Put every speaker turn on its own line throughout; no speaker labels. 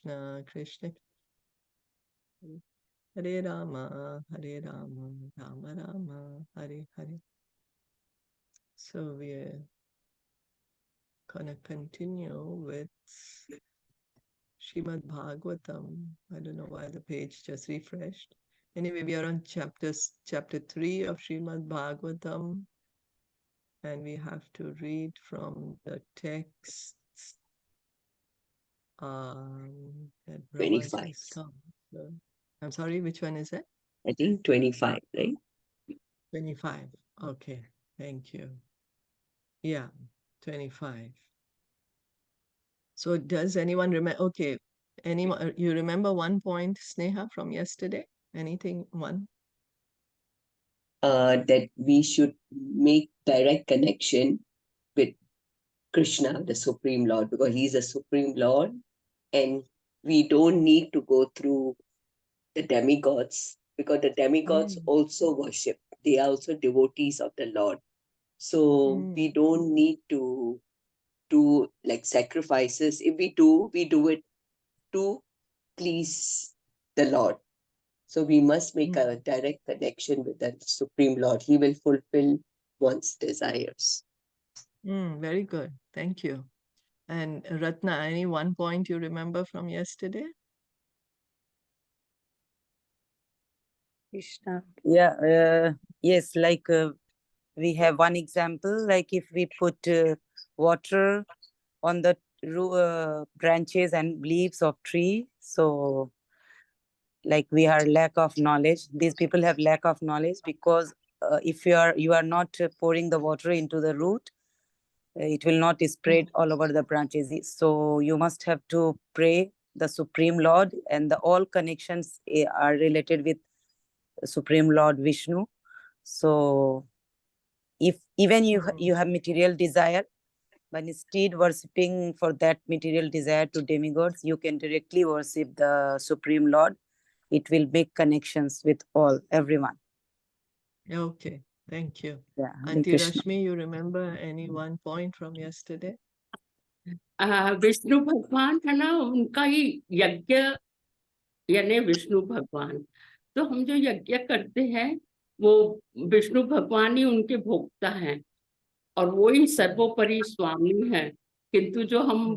Krishna, Krishna Hare Rama, Hare Rama, Rama Rama, Hare Hare. So we're gonna continue with Srimad Bhagavatam. I don't know why the page just refreshed. Anyway, we are on chapter 3 of Srimad Bhagavatam, and we have to read from the text that Brahma
25.
has come. So, I'm sorry, which one is it?
I think 25, right?
25. Okay, thank you. Yeah, 25. So does anyone remember? Okay, anyone, you remember one point, Sneha, from yesterday? Anything, one?
That we should make direct connection with Krishna, the Supreme Lord, because he's the Supreme Lord, and we don't need to go through the demigods, because the demigods also worship. They are also devotees of the Lord. So we don't need to do like sacrifices. If we do it to please the Lord. So we must make a direct connection with the Supreme Lord. He will fulfill one's desires.
Very good. Thank you. And Ratna, any one point you remember from yesterday?
Krishna. Yeah, yes, like we have one example, like if we put water on the branches and leaves of tree, so like we are lack of knowledge. These people have lack of knowledge because if you are not pouring the water into the root, it will not spread all over the branches. So you must have to pray the Supreme Lord, and the all connections are related with Supreme Lord Vishnu. So if even you have material desire, but instead worshipping for that material desire to demigods, you can directly worship the Supreme Lord. It will make connections with everyone.
Okay, thank you.
Yeah,
Auntie
Krishna.
Rashmi, you remember any one point from yesterday?
Vishnu भगवान है ना, उनका ही यज्ञ यानी विष्णु भगवान। तो हम जो यज्ञ करते हैं वो विष्णु भगवान ही उनके भोक्ता हैं और वो ही सर्वोपरि स्वामी है। किंतु जो हम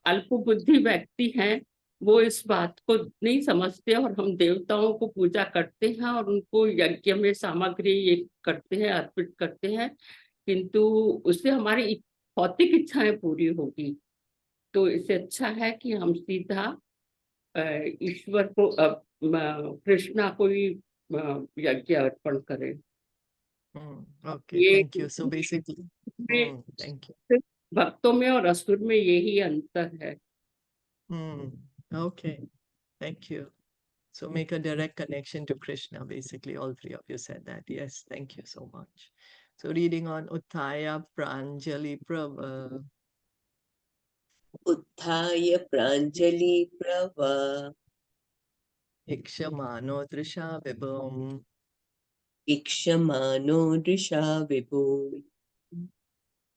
अल्प बुद्धि व्यक्ति हैं वो इस बात को नहीं समझते और हम देवताओं को पूजा करते हैं और उनको यज्ञ में सामग्री ये करते हैं, अर्पित करते हैं, किंतु उससे हमारी भौतिक इच्छाएं पूरी होगी। तो इससे अच्छा है कि हम सीधा ईश्वर को कृष्णा को ही यज्ञ अर्पण करें।
Okay, thank you. So basically, thank you.
भक्तों में और असुर में यही अंतर है।
Okay, thank you. So make a direct connection to Krishna. Basically, all three of you said that. Yes, thank you so much. So reading on Uttaya Pranjali Prava.
Uttaya Pranjali Prava.
Ikshamano Drisha Vibhum.
Ikshamano Drisha Vibhum.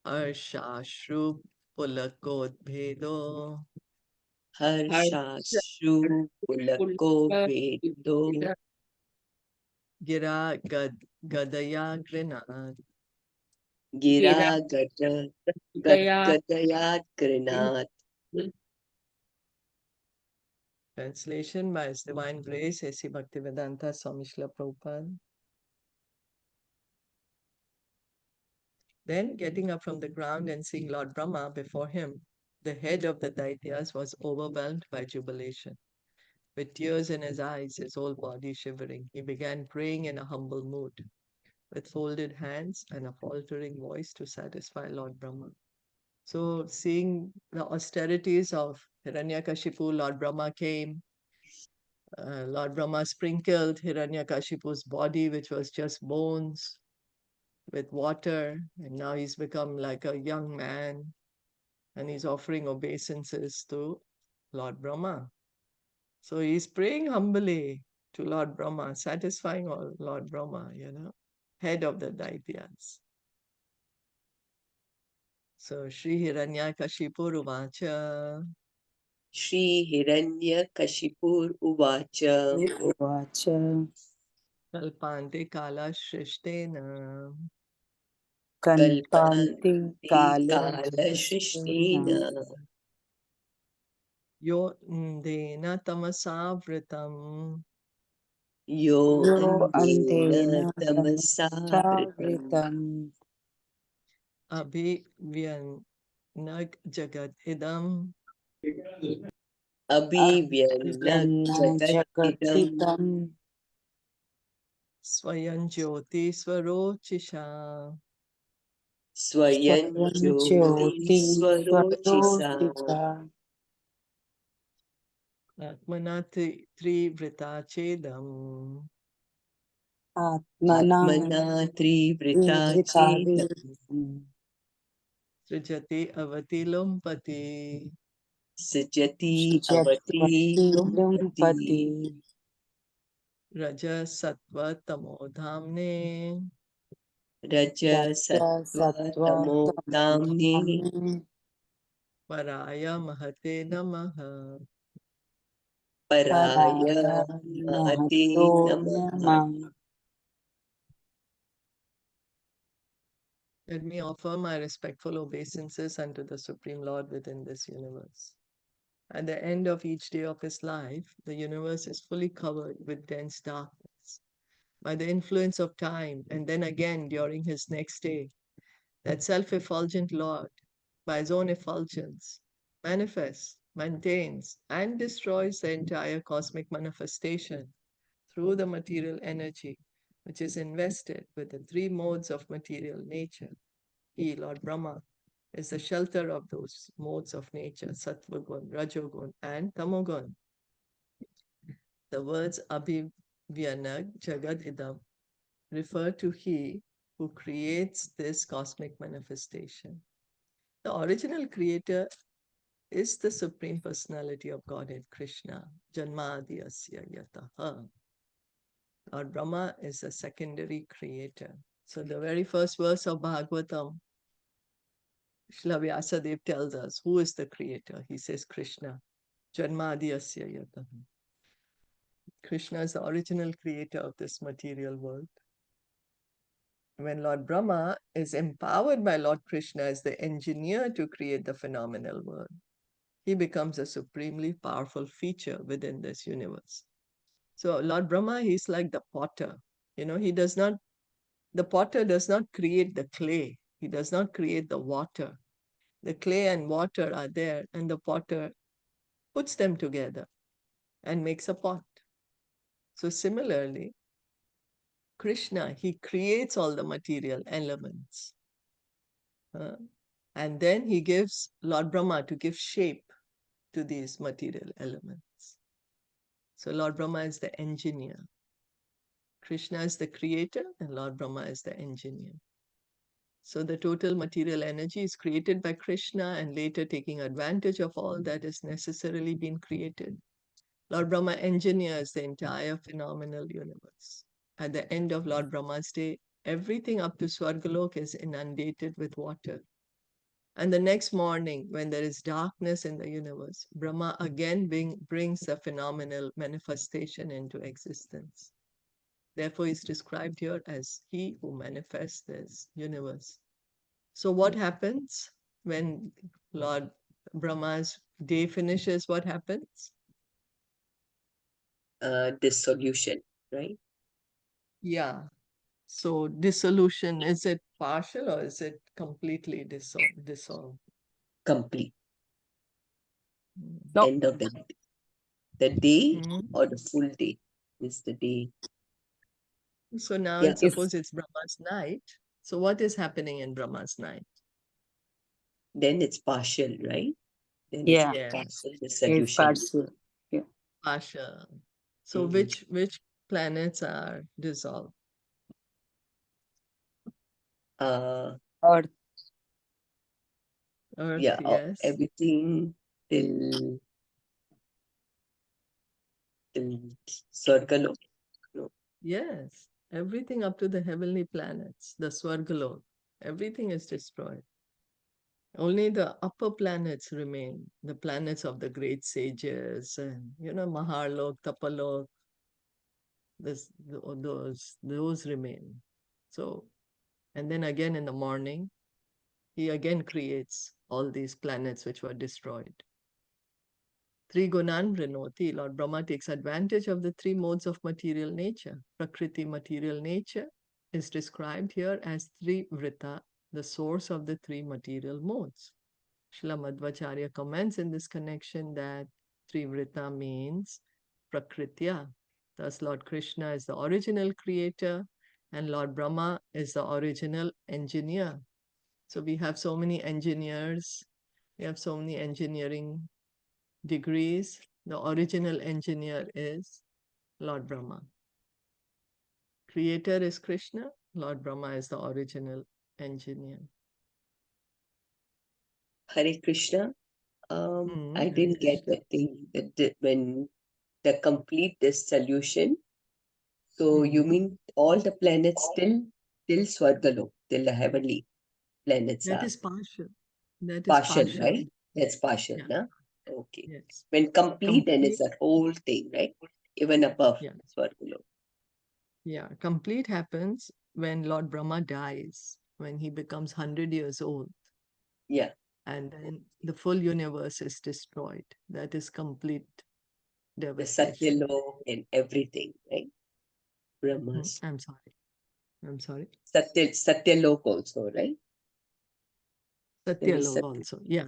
Arshashru Pulakodbhedo.
Harshashru Pulakodbhedo.
Gira Gadaya Grinad.
Gira Gadaya Grinad.
Translation by His Divine Grace, A.C. Bhaktivedanta Swami Srila Prabhupada. Then, getting up from the ground and seeing Lord Brahma before him, the head of the Daityas was overwhelmed by jubilation. With tears in his eyes, his whole body shivering, he began praying in a humble mood, with folded hands and a faltering voice to satisfy Lord Brahma. So, seeing the austerities of Hiraṇyakaśipu, Lord Brahma came. Lord Brahma sprinkled Hiraṇyakashipu's body, which was just bones, with water, and now he's become like a young man, and he's offering obeisances to Lord Brahma. So he's praying humbly to Lord Brahma, satisfying Lord Brahma, head of the Daityas. So Sri Hiraṇyakashipu Ruvacha.
Shri Hiranyakashipur Uvacha
Vacha
Kalpante Kala Srishtena
Kalpanti
Kala
Kalashrishtina
Shrishtina
Yo Ndena Tamasavritam
Yo
Yo
Andena
Andena
Tamasavritam
Tamasavritam
Abhivyanag Jagad Idam
Abhivyanag
Abhivyanna
Jagat Idam
Jagatitam
Swayan Jyoti Swarochisha
Swayan
Swayam
Jyoti
Jyoti
Swarochisa
Swarochita
Atmanati Trivrita Chedam
Atmana
Atmana Trivrita Chedam
Vidrikavidam
Srijati Avati Lumpati
Sujati Avati
Sujati
Lumpati
Lumpati
Raja Sattva Tamodhamne
Raja
Raja
Sattva
Sattva
Tamo Damni
Tamodhami
Paraya Mahate Namaha.
Paraya
Paraya
Mahate
Mahato
Namaha.
Namah.
Let me offer my respectful obeisances unto the Supreme Lord within this universe. At the end of each day of his life, the universe is fully covered with dense darkness. By the influence of time, and then again during his next day, that self-effulgent Lord, by his own effulgence, manifests, maintains, and destroys the entire cosmic manifestation through the material energy, which is invested with the three modes of material nature. He, Lord Brahma, is the shelter of those modes of nature, Sattvagun, Rajogun, and Tamogun. The words Abhivyanag Jagad Idam refer to He who creates this cosmic manifestation. The original creator is the Supreme Personality of Godhead, Krishna, Janmadhyasya Yataha. Lord Brahma is a secondary creator. So the very first verse of Bhagavatam, Srila Vyasadeva tells us who is the creator. He says Krishna, Janmadhyasya Yataha. Krishna is the original creator of this material world. When Lord Brahma is empowered by Lord Krishna as the engineer to create the phenomenal world, he becomes a supremely powerful feature within this universe. So Lord Brahma, he's like the potter. The potter does not create the clay. He does not create the water. The clay and water are there, and the potter puts them together and makes a pot. So similarly, Krishna, he creates all the material elements. And then he gives Lord Brahma to give shape to these material elements. So Lord Brahma is the engineer. Krishna is the creator and Lord Brahma is the engineer. So the total material energy is created by Krishna and later taking advantage of all that is necessarily been created. Lord Brahma engineers the entire phenomenal universe. At the end of Lord Brahma's day, everything up to Swargalok is inundated with water. And the next morning, when there is darkness in the universe, Brahma again brings the phenomenal manifestation into existence. Therefore, he's described here as he who manifests this universe. So what happens when Lord Brahma's day finishes? What happens?
Dissolution, right?
Yeah. So dissolution, is it partial or is it completely dissolved?
Complete.
No.
End of the day
Mhm.
or the full day is the day.
So now
Yeah.
suppose it's Brahma's night. So what is happening in Brahma's night?
Then it's partial, right? Then it's
Yeah,
Yes,
partial
it's
dissolution.
partial. Yeah.
partial. So
Mhm.
which planets are dissolved?
Uh,
Earth.
Earth,
yeah,
yes.
everything till circle. No,
Yes. Everything up to the heavenly planets, the Swargalok, everything is destroyed. Only the upper planets remain, the planets of the great sages, and Maharlok, Tapalok, those remain. So, and then again in the morning, he again creates all these planets which were destroyed. Trigunan Vrinoti, Lord Brahma takes advantage of the three modes of material nature. Prakriti, material nature, is described here as Trivrita, the source of the three material modes. Srila Madhvacharya comments in this connection that Trivrita means Prakritya. Thus, Lord Krishna is the original creator and Lord Brahma is the original engineer. So we have so many engineers, we have so many engineering degrees. The original engineer is Lord Brahma. Creator is Krishna, Lord Brahma is the original engineer.
Hare Krishna. I
Hare
didn't get
Krishna.
that thing that when the complete dissolution. So you mean all the planets till Swargalok, till the heavenly planets
That
are
is partial. That is
partial,
partial.
right? That's partial,
Yeah.
na? Okay.
Yes.
When complete, then it's
Complete.
that whole thing, right? Even above
Yeah.
Swargalok.
Yeah. Complete happens when Lord Brahma dies, when he becomes 100 years old,
Yeah,
and then the full universe is destroyed. That is complete
the
devastation.
Satyalok and everything, right? Brahmas.
I'm sorry. I'm sorry.
Satyalok also, right? There is
Satyalok
Satya.
also. Yeah.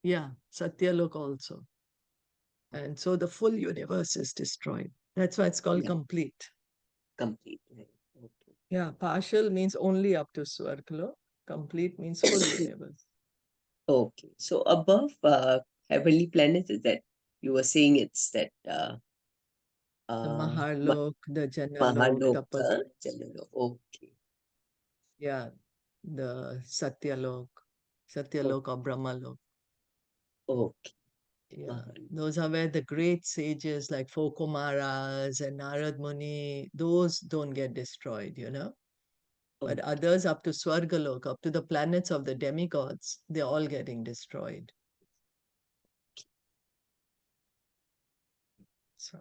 Yeah. Satyalok also. And so the full universe is destroyed. That's why it's called
Yeah,
complete.
complete, right? Okay.
Yeah. Partial means only up to Swargalok. Complete means full universe.
Okay. So above heavenly planets is that you were saying it's that
The
uh
Maharlok, the Janalok,
Mahaloka
Tapalok.
Janalo. Okay.
Yeah. The Satyalok,
Oh,
Satyalok or Brahmalok.
okay.
Yeah.
Mahal.
Those are where the great sages like Fokumaras and Narad Muni, those don't get destroyed, But
Okay.
others up to Swargalok, up to the planets of the demigods, they're all getting destroyed. So,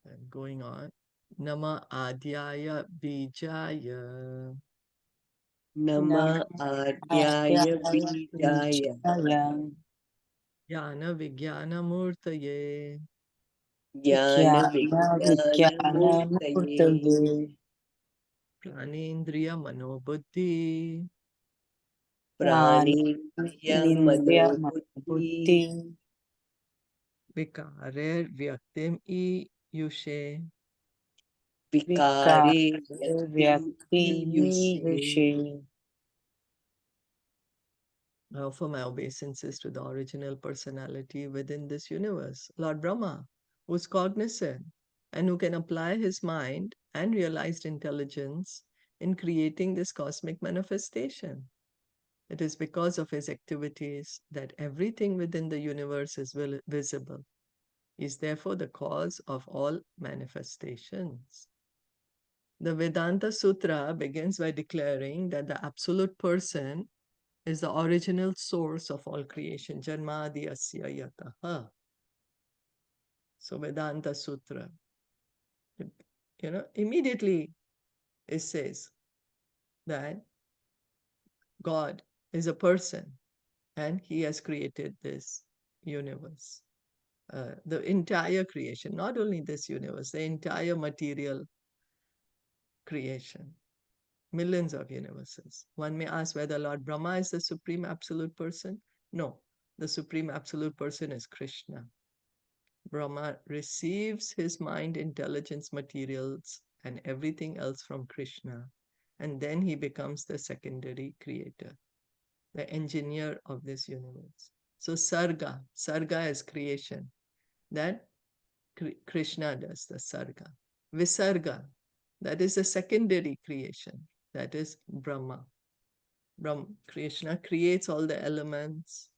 and going on. Nama Adyaya Bijaya
Nama Adyaya Vijaya
Jnana Vijnana Murtaye
Jnana Vijnana Murtaye
Pranindriya Manobuddhi
Pranindriya Manobuddhi
Vikarer Vyaktim Yushe.
Vikare Vyaktim Iyushe.
I offer my obeisances to the original personality within this universe, Lord Brahma, who is cognizant and who can apply his mind and realized intelligence in creating this cosmic manifestation. It is because of his activities that everything within the universe is visible. He is therefore the cause of all manifestations. The Vedanta Sutra begins by declaring that the absolute person is the original source of all creation. Janmadi asya yataha. So Vedanta Sutra, immediately it says that God is a person and he has created this universe. The entire creation, not only this universe, the entire material creation, millions of universes. One may ask whether Lord Brahma is the supreme absolute person. No, the supreme absolute person is Krishna. Brahma receives his mind, intelligence, materials, and everything else from Krishna. And then he becomes the secondary creator, the engineer of this universe. So sarga is creation. That Krishna does, the sarga. Visarga, that is the secondary creation. That is Brahma. Krishna creates all the elements,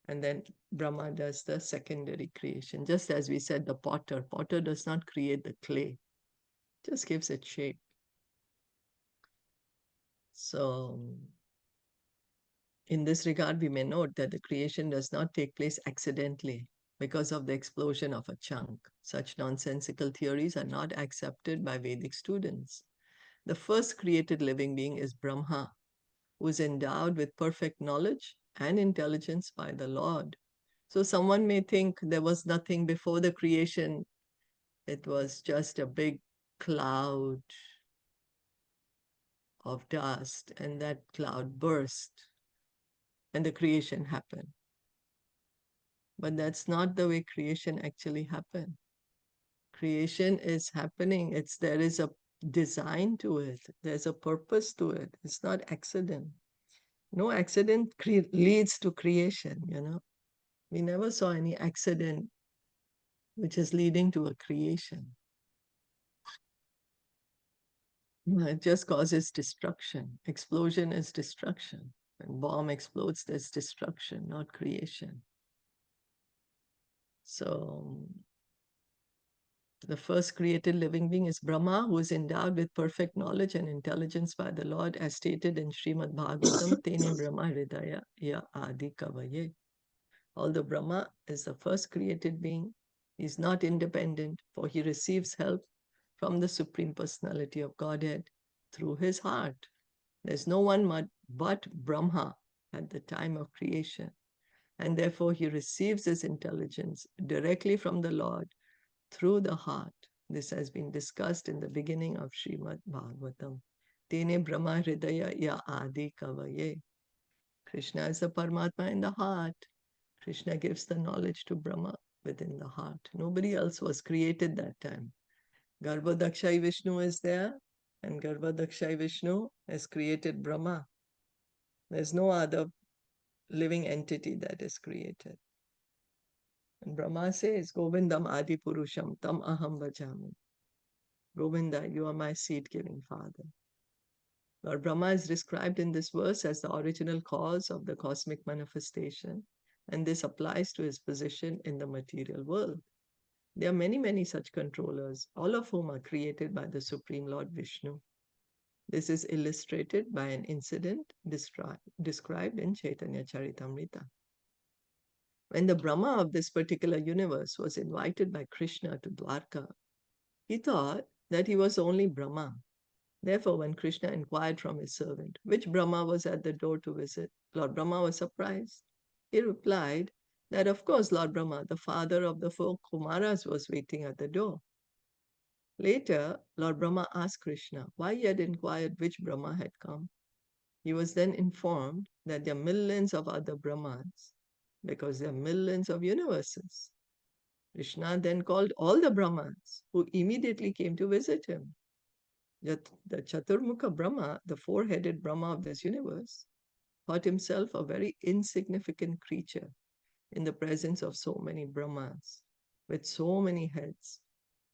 and then Brahma does the secondary creation. Just as we said, the potter does not create the clay, just gives it shape. So In this regard, we may note that the creation does not take place accidentally because of the explosion of a chunk. Such nonsensical theories are not accepted by Vedic students. The first created living being is Brahma, who is endowed with perfect knowledge and intelligence by the Lord. So someone may think there was nothing before the creation. It was just a big cloud of dust, and that cloud burst, and the creation happened. But that's not the way creation actually happened. Creation is happening. There is a design to it. There's a purpose to it. It's not accident. No accident leads to creation, you know. We never saw any accident which is leading to a creation. It just causes destruction. Explosion is destruction. When bomb explodes, there's destruction, not creation. So the first created living being is Brahma, who is endowed with perfect knowledge and intelligence by the Lord, as stated in Srimad Bhagavatam, Tene Brahma Hridaya Ya Adi Kavaye. Although Brahma is the first created being, he is not independent, for he receives help from the Supreme Personality of Godhead through his heart. There's no one but Brahma at the time of creation, and therefore he receives his intelligence directly from the Lord through the heart. This has been discussed in the beginning of Srimad Bhagavatam. Tene Brahma Hridaya Ya Adi Kavaye. Krishna is the Paramatma in the heart. Krishna gives the knowledge to Brahma within the heart. Nobody else was created that time. Garbhodakshai Vishnu is there, and Garbhodakshai Vishnu has created Brahma. There's no other living entity that is created. And Brahma says, Govindam Adi Purusham Tam Aham Bhajami. Govinda, you are my seed-giving father. Lord Brahma is described in this verse as the original cause of the cosmic manifestation, and this applies to his position in the material world. There are many, many such controllers, all of whom are created by the Supreme Lord Vishnu. This is illustrated by an incident described in Caitaniya Caritamita. When the Brahma of this particular universe was invited by Krishna to Dwarka, he thought that he was only Brahma. Therefore, when Krishna inquired from his servant which Brahma was at the door to visit, Lord Brahma was surprised. He replied that, of course, Lord Brahma, the father of the four Kumaras, was waiting at the door. Later, Lord Brahma asked Krishna why he had inquired which Brahma had come. He was then informed that there are millions of other Brahmans because there are millions of universes. Krishna then called all the Brahmans, who immediately came to visit him. The Chaturmukha Brahma, the four-headed Brahma of this universe, thought himself a very insignificant creature in the presence of so many Brahmas with so many heads.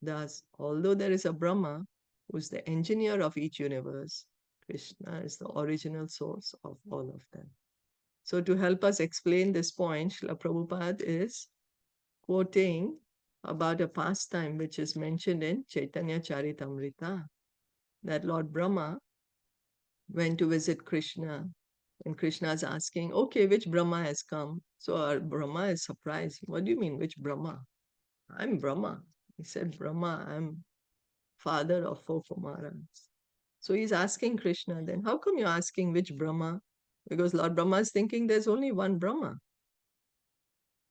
Thus, although there is a Brahma who is the engineer of each universe, Krishna is the original source of all of them. So to help us explain this point, Srila Prabhupada is quoting about a pastime which is mentioned in Caitanya Caritamrita, that Lord Brahma went to visit Krishna, and Krishna is asking, okay, which Brahma has come? So our Brahma is surprised. What do you mean, which Brahma? I'm Brahma. He said, Brahma, I'm father of four Kumaras. So he's asking Krishna then, how come you're asking which Brahma? Because Lord Brahma is thinking there's only one Brahma.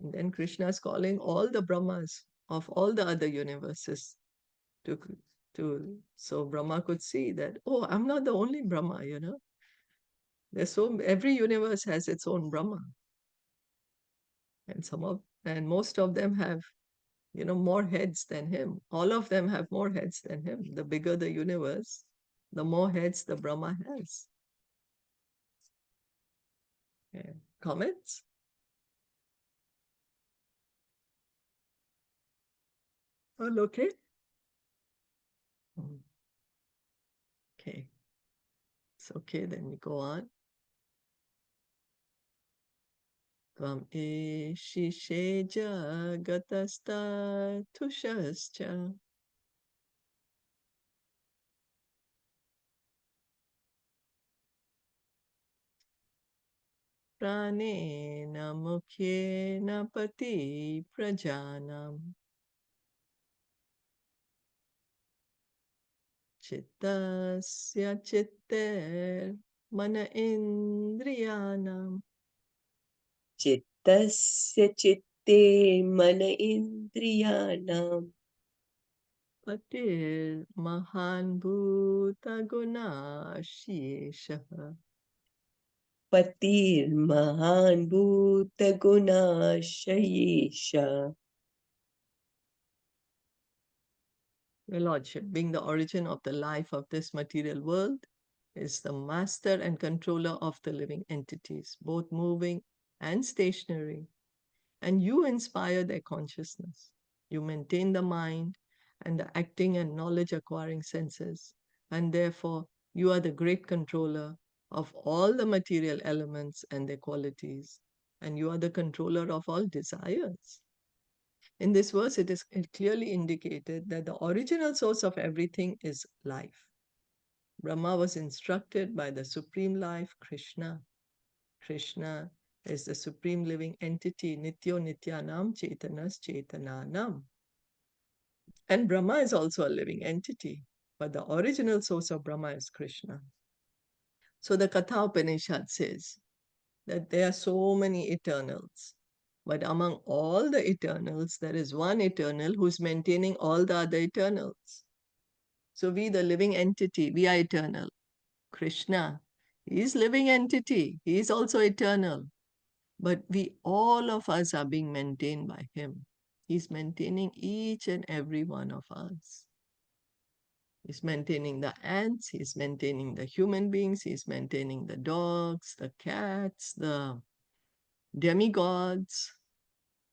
And then Krishna is calling all the Brahmas of all the other universes so Brahma could see that, oh, I'm not the only Brahma, you know. Every universe has its own Brahma. And most of them have, you know, more heads than him. All of them have more heads than him. The bigger the universe, the more heads the Brahma has. Yeah. Comments? All okay? Okay. It's okay, then we go on. Tvam eshishe jagatasta tushascha. pranena mukhena pati prajanam chittasya chitter mana indriyanam
Chittasya chitte mana indriyanam
patir mahan bhuta gunashishah
patir mahan bhuta gunashayesha.
Your Lordship, being the origin of the life of this material world, is the master and controller of the living entities, both moving and stationary. And you inspire their consciousness. You maintain the mind and the acting and knowledge acquiring senses. And therefore, you are the great controller of all the material elements and their qualities. And you are the controller of all desires. In this verse, it is clearly indicated that the original source of everything is life. Brahma was instructed by the supreme life, Krishna. Krishna is the supreme living entity, Nityo Nityanam Chetanas Chetananam. And Brahma is also a living entity, but the original source of Brahma is Krishna. So the Katha Upanishad says that there are so many eternals, but among all the eternals, there is one eternal who's maintaining all the other eternals. So we, the living entity, we are eternal. Krishna, he is living entity. He is also eternal. But we, all of us, are being maintained by him. He's maintaining each and every one of us. He's maintaining the ants, he's maintaining the human beings, he's maintaining the dogs, the cats, the demigods,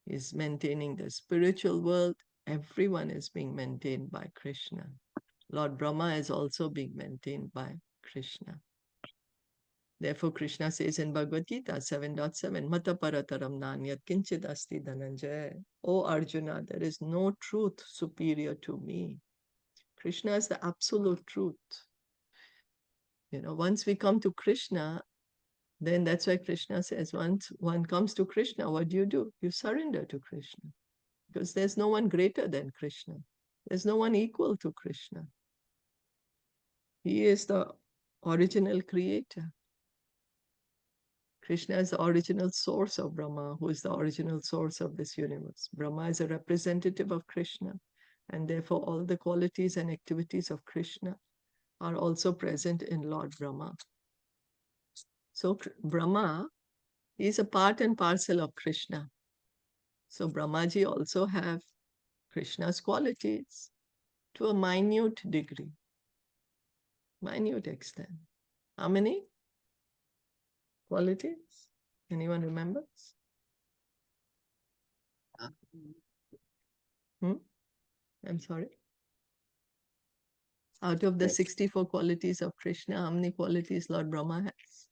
he's maintaining the spiritual world. Everyone is being maintained by Krishna. Lord Brahma is also being maintained by Krishna. Therefore, Krishna says in Bhagavad Gita 7.7, Mata parataram nanyat kinchid asti dhananjaya. O Arjuna, there is no truth superior to me. Krishna is the absolute truth. Once we come to Krishna, then that's why Krishna says, once one comes to Krishna, what do? You surrender to Krishna. Because there's no one greater than Krishna. There's no one equal to Krishna. He is the original creator. Krishna is the original source of Brahma, who is the original source of this universe. Brahma is a representative of Krishna, and therefore all the qualities and activities of Krishna are also present in Lord Brahma. So Brahma is a part and parcel of Krishna. So Brahmaji also have Krishna's qualities to a minute degree, minute extent. How many qualities? Anyone remembers? I'm sorry. Out of the 64 qualities of Krishna, how many qualities Lord Brahma has?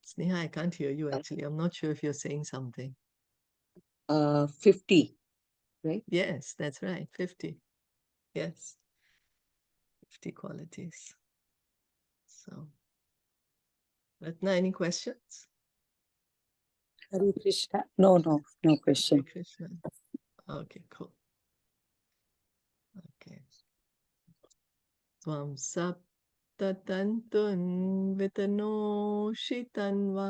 Sneha, I can't hear you actually. I'm not sure if you're saying something.
50, right?
Yes, that's right. 50. Yes. 50 qualities. So, Ratna, any questions?
Hare Krishna. No question.
Hare Krishna. Okay, cool. Okay. Tvam saptatantun vitanoshi-tanva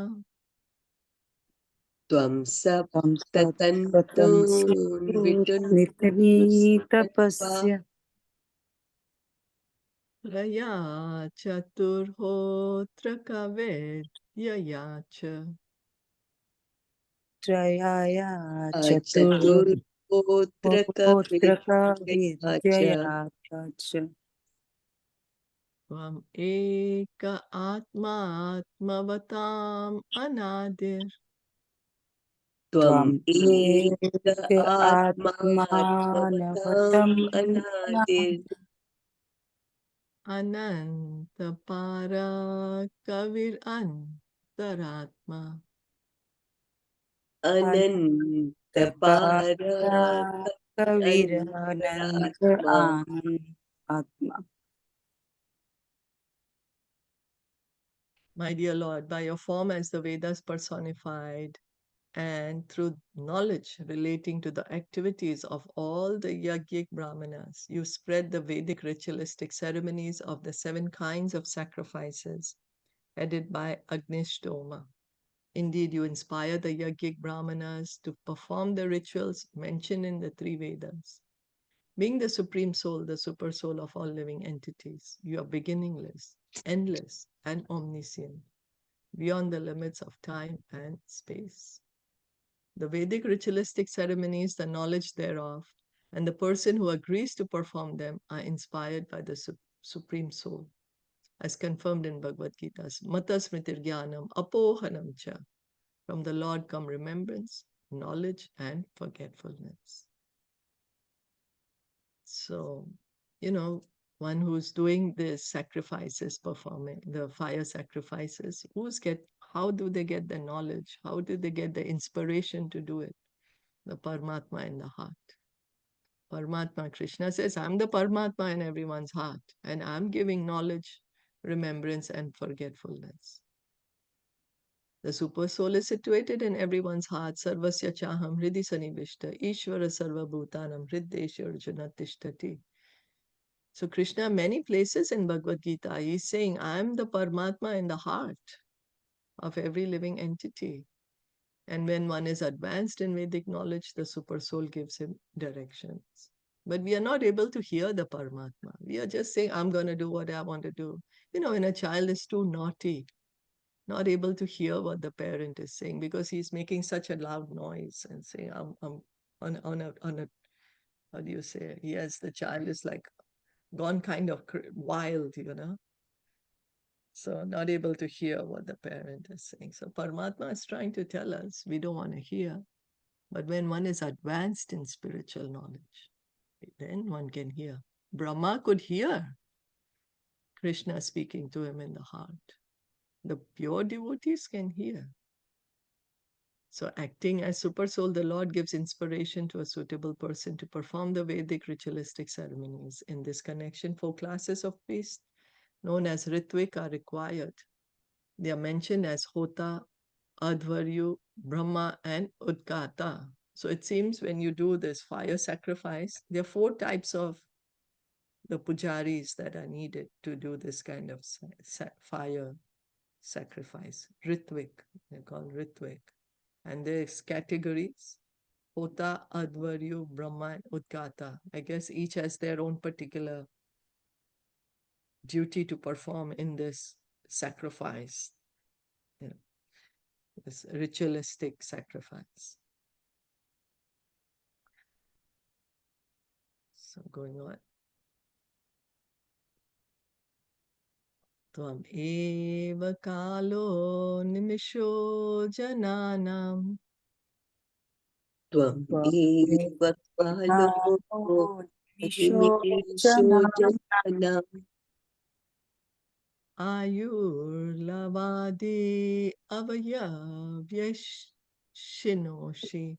Tvam
Tam
saptatantun
nitani
vitunusatva
tapasya
Raya chaturhotra kavedya cha
trayaya chatur
Chaturhotraka
Potraka
vidyaya
vidyaya cha
Tvam eka atma atmavatam anadir
Tvam
Tvam
eka
eka
atmavatam
atmanavatam
anadir
ananta para kavir antaratma
anantapara
kavirananta
antaratma.
atma.
My dear Lord, by your form as the Vedas personified and through knowledge relating to the activities of all the Yajnik Brahmanas, you spread the Vedic ritualistic ceremonies of the 7 kinds of sacrifices headed by Agnishtoma. Indeed, you inspire the Yajnik Brahmanas to perform the rituals mentioned in the 3 Vedas. Being the Supreme Soul, the Super Soul of all living entities, you are beginningless, endless, and omniscient, beyond the limits of time and space. The Vedic ritualistic ceremonies, the knowledge thereof, and the person who agrees to perform them are inspired by the Supreme Soul, as confirmed in Bhagavad Gita's Mata Smritir Jnanam Apohanam Cha. From the Lord come remembrance, knowledge, and forgetfulness. So, one who's doing the sacrifices, performing the fire sacrifices, how do they get the knowledge? How do they get the inspiration to do it? The Paramatma in the heart. Paramatma, Krishna says, I'm the Paramatma in everyone's heart, and I'm giving knowledge, remembrance, and forgetfulness. The Super Soul is situated in everyone's heart. Sarvasya chaham hridi sanivishta, Ishvara sarva bhutanam hriddesha arjuna tishtati. So Krishna, many places in Bhagavad Gita, he's saying, I'm the Paramatma in the heart of every living entity. And when one is advanced in Vedic knowledge, the Super Soul gives him directions. But we are not able to hear the Paramatma. We are just saying, I'm going to do what I want to do. When a child is too naughty, not able to hear what the parent is saying because he's making such a loud noise and saying, I'm on a, how do you say, yes, the child is like gone kind of wild, So not able to hear what the parent is saying. So Paramatma is trying to tell us we don't want to hear. But when one is advanced in spiritual knowledge, then one can hear. Brahma could hear Krishna speaking to him in the heart. The pure devotees can hear. So acting as Super Soul, the Lord gives inspiration to a suitable person to perform the Vedic ritualistic ceremonies. In this connection, 4 classes of priests known as Ritvik are required. They are mentioned as Hota, Advaryu, Brahma, and Udgata. So it seems when you do this fire sacrifice, there are 4 types of the pujaris that are needed to do this kind of fire sacrifice. Ritvik, they're called Ritvik. And there's categories, Hota, Advaryu, Brahma, and Udgata. I guess each has their own particular duty to perform in this sacrifice, this ritualistic sacrifice. So going on. Tvam eva kalo nimisho jananam
Tvam eva kalo nimisho janam
ayur lavadi avayavyashinoshi.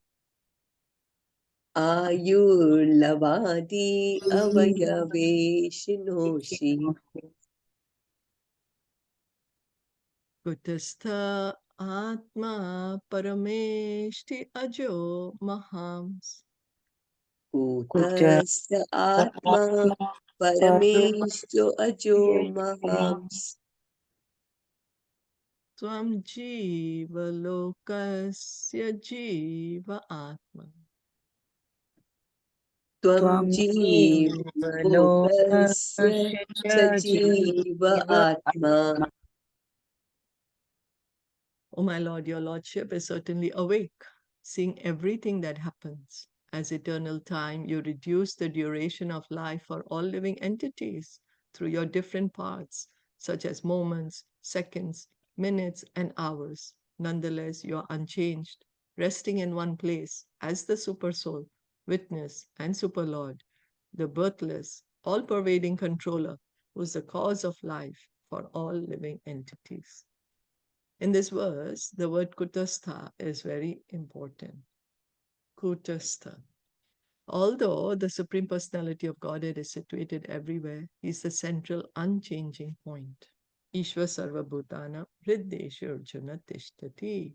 Ayurlavadi avayaveshinoshi
Kutastha atma parameshti ajo mahams.
Kutastha atma parameshto ajo mahams
Tvam jiva lokasya jiva atma.
Tvam jiva lokasya sajiva atma.
Oh, my Lord, your Lordship is certainly awake, seeing everything that happens. As eternal time, you reduce the duration of life for all living entities through your different parts, such as moments, seconds, minutes, and hours. Nonetheless, you are unchanged, resting in one place as the Super Soul, Witness, and Super Lord, the birthless, all pervading controller who is the cause of life for all living entities. In this verse, the word kutastha is very important. Kutastha. Although the Supreme Personality of Godhead is situated everywhere, he is the central, unchanging point. Ishva Sarva Bhutana Hriddeshu Arjuna Tishtati.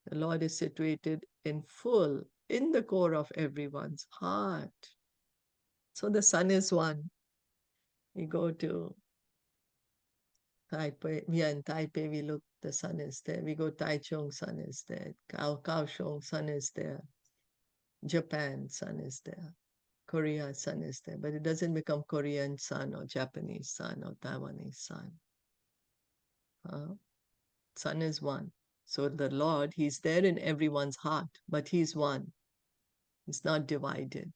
The Lord is situated in full, in the core of everyone's heart. So the sun is one. We go to Taipei, we are in Taipei, we look, the sun is there. We go Taichung, sun is there. Kaohsiung, sun is there. Japan, sun is there. Korea, sun is there. But it doesn't become Korean sun or Japanese sun or Taiwanese sun. Sun is one. So the Lord, He's there in everyone's heart, but He's one. He's not divided.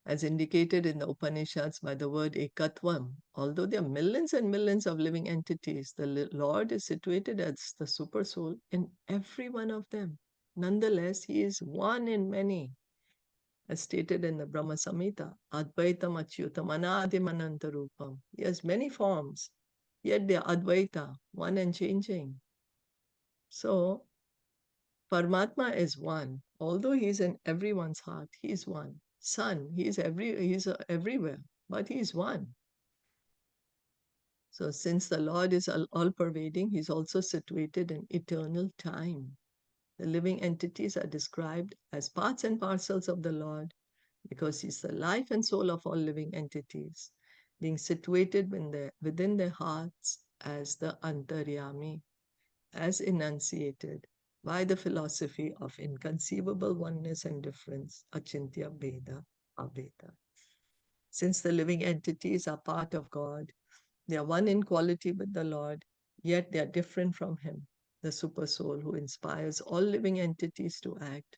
As indicated in the Upanishads by the word ekatvam, although there are millions and millions of living entities, the Lord is situated as the super soul in every one of them. Nonetheless, He is one in many, as stated in the Brahma Samhita, Advaitam Achyutam Anadim Anantarupam. He has many forms, yet they are Advaita, one and changing. So, Paramatma is one. Although He is in everyone's heart, He is one. Sun, He's everywhere, but He is one. So since the Lord is all-pervading, He's also situated in eternal time. The living entities are described as parts and parcels of the Lord because He's the life and soul of all living entities, being situated within their hearts as the Antaryami, as enunciated by the philosophy of inconceivable oneness and difference, Achintya Bheda Abheda. Since the living entities are part of God, they are one in quality with the Lord, yet they are different from Him. The Super Soul who inspires all living entities to act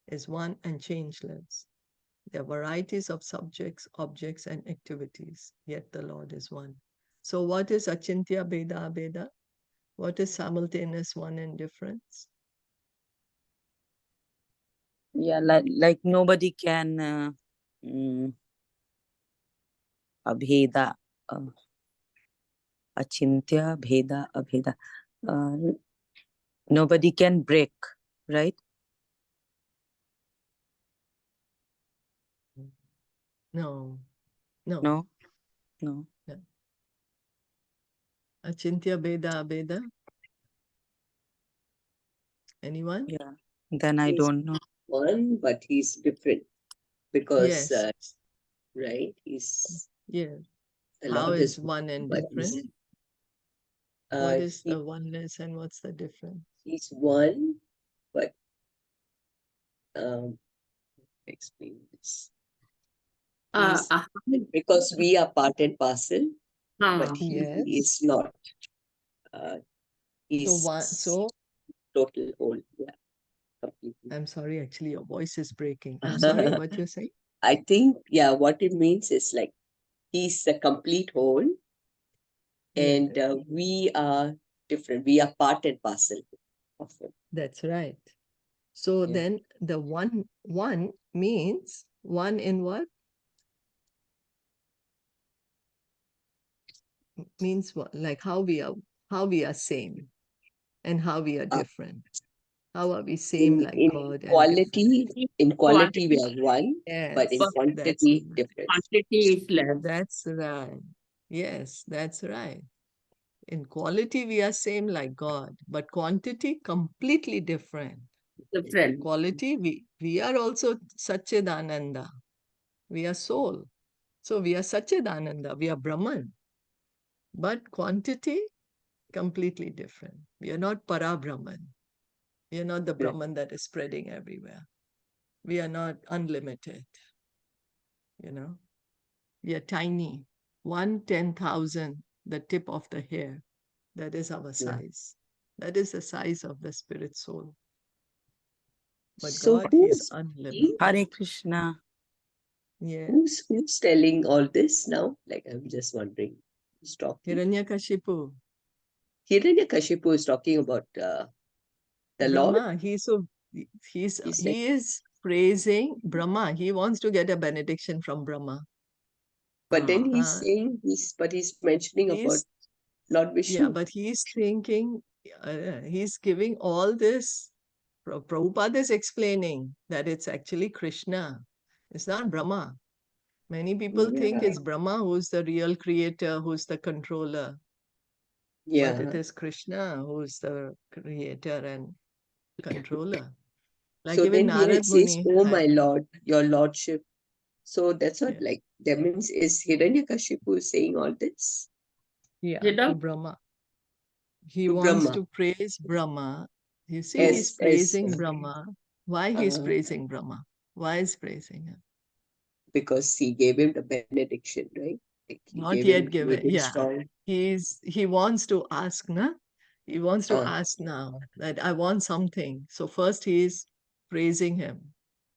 is one and changeless. There are varieties of subjects, objects, and activities, yet the Lord is one. So what is Achintya Bheda Abheda? What is simultaneous one and difference?
Yeah, like nobody can abheda, achintya bheda abheda. Nobody can break, right?
No.
No.
Achintya Bheda Abheda? Anyone?
Yeah. Then I
He's
don't know.
one, but he's different because,
Yes.
right? He's
Yeah.
the
How
Lord
is
is
one and
but he's,
different? What is
he,
the oneness and what's the difference?
he's one, but explain this. He's because we are part and parcel, but he
Yes.
is not. He's
So
total whole. Yeah, completely.
I'm sorry, actually, your voice is breaking. I'm sorry, what you're saying?
I think, yeah, what it means is like he's a complete whole, and we are different. We are part and parcel of him.
That's right. So
Yeah.
then the one means one in what? Means what? Like how we are same and how we are different. How are we same like God and
quality,
different?
in quality we are one, but in
Yes,
quantity different.
Quantity is less.
That's right. Yes, that's right. In quality, we are same like God, but quantity completely different.
Different.
Quality, we are also Satchidananda. We are soul. So we are Satchidananda. We are Brahman. But quantity, completely different. We are not Para-Brahman. We are not the Brahman that is spreading everywhere. We are not unlimited. We are tiny. 1/10,000, the tip of the hair. That is our size. That is the size of the spirit soul. But
So
God, He's unlimited.
Hare Krishna.
Yeah.
who's telling all this now? Like, I'm just wondering. Who's talking?
Hiraṇyakaśipu.
Hiraṇyakaśipu is talking about the Lord.
Brahma. He is praising Brahma. He wants to get a benediction from Brahma.
But then he's
Uh,
saying he's mentioning about Lord Vishnu.
Yeah, but he's thinking, he's giving all this. Prabhupada is explaining that it's actually Krishna. It's not Brahma. Many people think
Yeah.
it's Brahma who's the real creator, who's the controller. But it
Yeah.
is Krishna who's the creator and controller. Like
So
even
then here
Narad
it says,
Muni
"Oh
had,
my Lord, your Lordship." So that's what,
yeah,
like, that means is Hiraṇyakaśipu saying all this
yeah,
You
to
know,
Brahma. He
to
wants
Brahma
to praise Brahma. You see, he's
as
praising Brahma. Why he's praising Brahma? Why is praising him?
because he gave him the benediction, right? Like he
Not yet
made
given.
him
Yeah.
strong.
He wants to ask, na? He wants to
Uh,
ask now that I want something. So first he is praising him.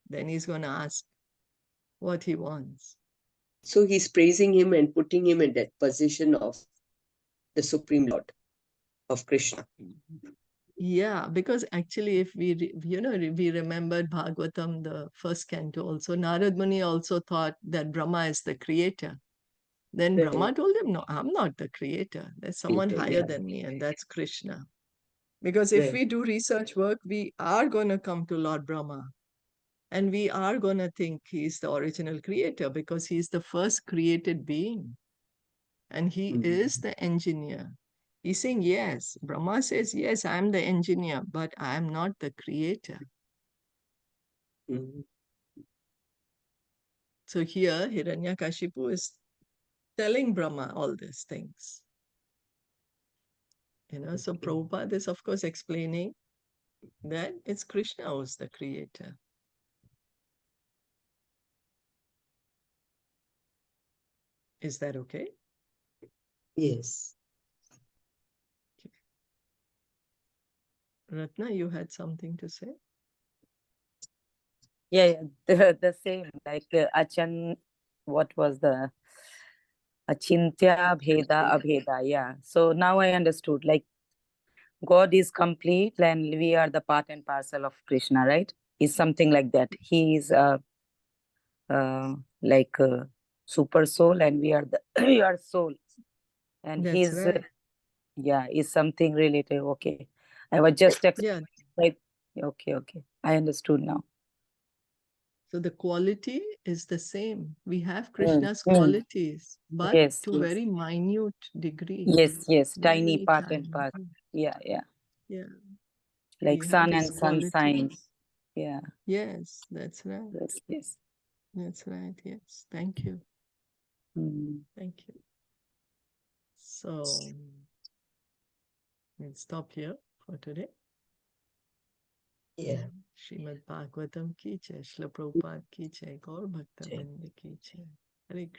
Then he's going to ask what he wants.
so he's praising him and putting him in that position of the Supreme Lord of Krishna.
Yeah, because actually, if we remembered Bhagavatam, the first canto also, Narad Muni also thought that Brahma is the creator. Then Brahma told him, no, I'm not the creator. There's someone
Creator,
higher
yeah.
than me, and that's Krishna. Because if
Right.
we do research work, we are going to come to Lord Brahma. And we are going to think he's the original creator because he's the first created being. And he is the engineer. He's saying, yes. Brahma says, yes, I'm the engineer, but I'm not the creator.
Mhm.
So here, Hiraṇyakaśipu is telling Brahma all these things. So
Okay.
Prabhupada is, of course, explaining that it's Krishna who's the creator. Is that okay?
Yes.
Ratna, you had something to say?
Yeah, the same, like what was the Achintya Bheda Abheda? Yeah. So now I understood, like God is complete and we are the part and parcel of Krishna, right? Is something like that. He is like a super soul and we are the we are soul. And
That's
he's
right.
yeah, is something related. Okay. I was just
Yeah.
like okay. I understood now.
So the quality is the same. We have
Mm,
Krishna's
mm.
qualities, but
Yes,
to
yes.
very minute degree.
Yes, tiny
Very
part and
tiny.
part. Yeah.
Yeah.
Like
We have
sun
his
and sun signs.
qualities.
Yeah.
Yes, that's right.
Yes.
That's right. Yes. Thank you.
Mm.
Thank you. So we'll stop here for today.
Yeah.
Srimad Bhagavatam ki jai, Srila Prabhupada ki jai, Gaur Bhakta Vrinda ki jai. Hare